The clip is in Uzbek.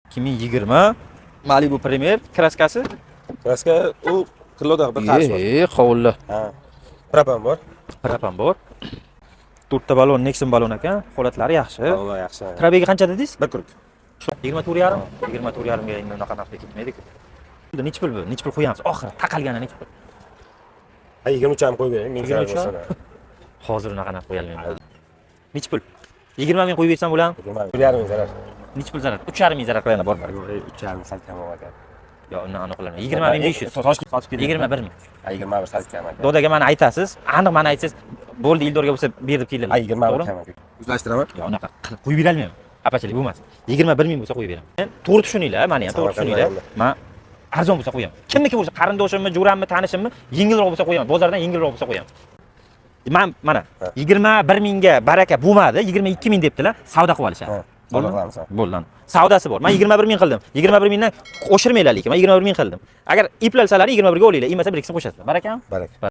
2020 Malibu Premier kraskasi. Kraska u kiloda bir qarshi bor. Qovulli. Ha. Propan bor. Propan bor. 4 ta balon, Nexon balon ekan. Holatlari yaxshi. Alloh yaxshi. Probegi qancha dedingiz? 1 kuruk. 24,5. 24,5 ga endi unaqa narxga ketmaydi-ku. Necha pul bu? Necha pul qo'yamiz? Oxiri taqalgani necha pul? 23 ham qo'yib bering. 23 Hozir unaqa narx qo'yolmayman. Necha pul? 20 ming qo'yib bersam bo'ladimi? 1,5 zarar. Necha pul zarar? 3,5 ming zarar qilaman bormi? 3,5 sal kam bo'ladi. Yo, undan aniq qilaman. 20 ming 500. Toshkent sotib keling. 21 ming. 21 sal kam ekan. Dodaga mana aytasiz, aniq mana aytsangiz, bo'ldi Ildorga bo'lsa berib kelinglar. 21 kam ekan. O'zlashtiraman. Yo, unaqa qilib qo'yib berolmayman. Apachilik bo'lmas. 21 ming bo'lsa qo'yib beraman. To'g'ri tushuninglar, meni ham to'g'ri tushuninglar. Men arzon bo'lsa qo'yaman. Kimniki bo'lsa, qarindoshimmi, jo'rammi, tanishimmi, yengilroq bo'lsa qo'yaman. Bozordan yengilroq bo'lsa qo'yaman. Men mana 21 mingga baraka bo'lmadi, 22 ming debdilar, savdo qilib olishadi. Savdo qilamiz. Bo'ldi. Savdosi bor. Men 21 ming qildim. 21 mingdan qo'shirmaylar lekin. Men 21 ming qildim. Agar iplalsalar 21 ga olinglar, imasa bir ikkisini qo'shasizlar. Barakam? Baraka.